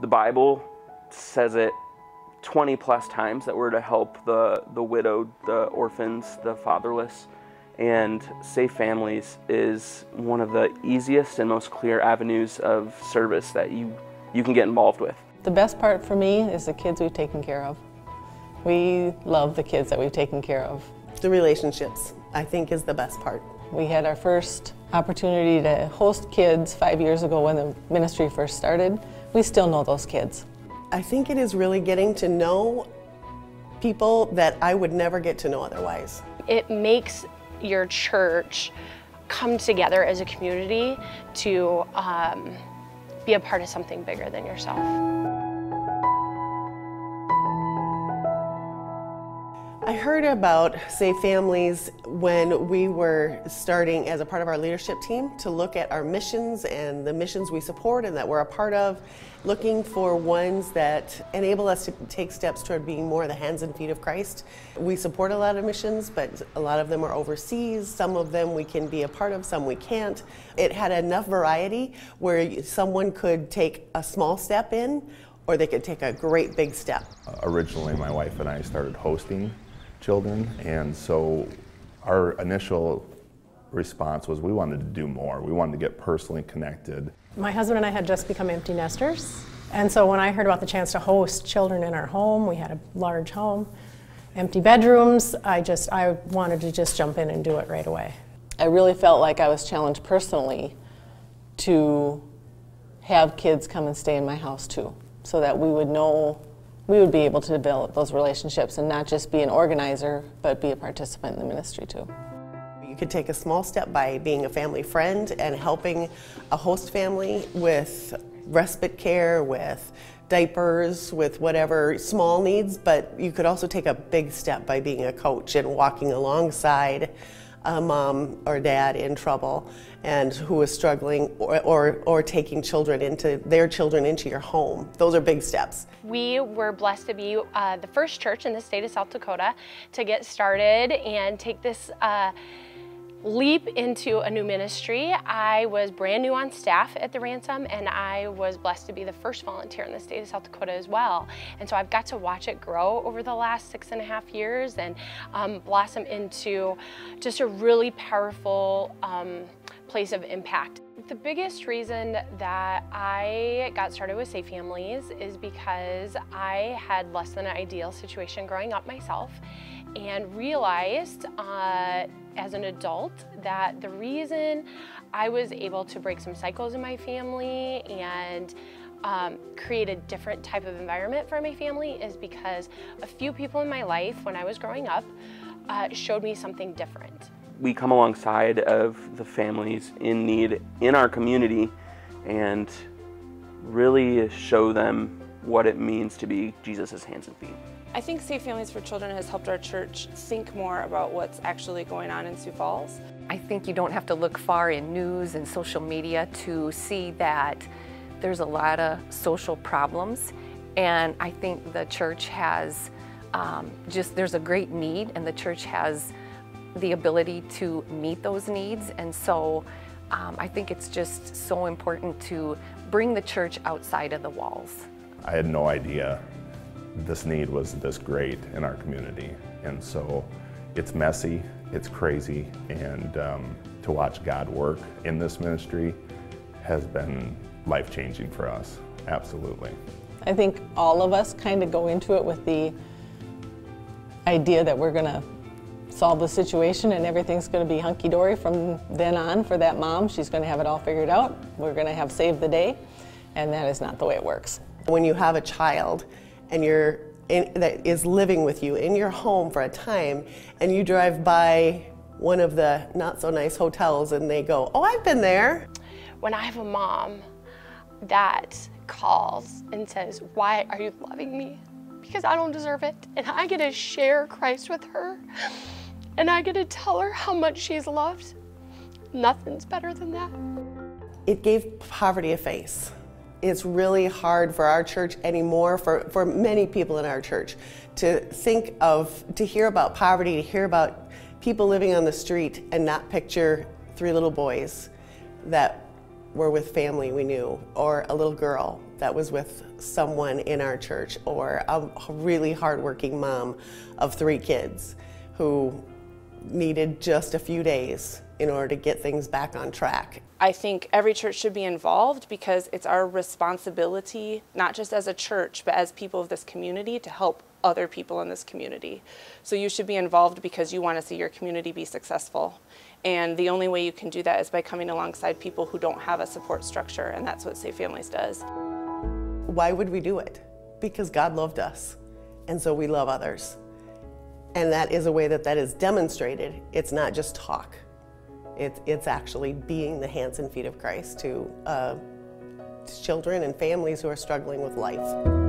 The Bible says it 20 plus times that we're to help the widowed, the orphans, the fatherless. And Safe Families is one of the easiest and most clear avenues of service that you can get involved with. The best part for me is the kids we've taken care of. We love the kids that we've taken care of. The relationships, I think, is the best part. We had our first opportunity to host kids 5 years ago when the ministry first started. We still know those kids. I think it is really getting to know people that I would never get to know otherwise. It makes your church come together as a community to be a part of something bigger than yourself. I heard about Safe Families when we were starting as a part of our leadership team to look at our missions and the missions we support and that we're a part of, looking for ones that enable us to take steps toward being more the hands and feet of Christ. We support a lot of missions, but a lot of them are overseas. Some of them we can be a part of, some we can't. It had enough variety where someone could take a small step in or they could take a great big step. Originally, my wife and I started hosting children, and so our initial response was we wanted to do more. We wanted to get personally connected. My husband and I had just become empty nesters, and so when I heard about the chance to host children in our home, we had a large home, empty bedrooms, I wanted to just jump in and do it right away. I really felt like I was challenged personally to have kids come and stay in my house too, so that we would be able to develop those relationships and not just be an organizer, but be a participant in the ministry too. You could take a small step by being a family friend and helping a host family with respite care, with diapers, with whatever small needs, but you could also take a big step by being a coach and walking alongside a mom or dad in trouble and who is struggling, or taking their children into your home. Those are big steps. We were blessed to be the first church in the state of South Dakota to get started and take this leap into a new ministry. I was brand new on staff at the Ransom, and I was blessed to be the first volunteer in the state of South Dakota as well. And so I've got to watch it grow over the last 6.5 years and blossom into just a really powerful place of impact. The biggest reason that I got started with Safe Families is because I had less than an ideal situation growing up myself, and realized as an adult that the reason I was able to break some cycles in my family and create a different type of environment for my family is because a few people in my life when I was growing up showed me something different. We come alongside of the families in need in our community and really show them what it means to be Jesus' hands and feet. I think Safe Families for Children has helped our church think more about what's actually going on in Sioux Falls. I think you don't have to look far in news and social media to see that there's a lot of social problems, and I think the church has there's a great need, and the church has the ability to meet those needs, and so I think it's just so important to bring the church outside of the walls. I had no idea this need was this great in our community, and so it's messy, it's crazy, and to watch God work in this ministry has been life-changing for us, absolutely. I think all of us kind of go into it with the idea that we're going to solve the situation and everything's going to be hunky-dory from then on for that mom. She's going to have it all figured out. We're going to have saved the day, and that is not the way it works. When you have a child and that is living with you in your home for a time, and you drive by one of the not so nice hotels and they go, "Oh, I've been there." When I have a mom that calls and says, "Why are you loving me? Because I don't deserve it," and I get to share Christ with her, and I get to tell her how much she's loved, nothing's better than that. It gave poverty a face. It's really hard for our church anymore, for many people in our church, to hear about poverty, to hear about people living on the street and not picture 3 little boys that were with family we knew, or a little girl that was with someone in our church, or a really hardworking mom of 3 kids who needed just a few days in order to get things back on track. I think every church should be involved because it's our responsibility, not just as a church, but as people of this community, to help other people in this community. So you should be involved because you want to see your community be successful. And the only way you can do that is by coming alongside people who don't have a support structure, and that's what Safe Families does. Why would we do it? Because God loved us, and so we love others. And that is a way that is demonstrated. It's not just talk. It's actually being the hands and feet of Christ to children and families who are struggling with life.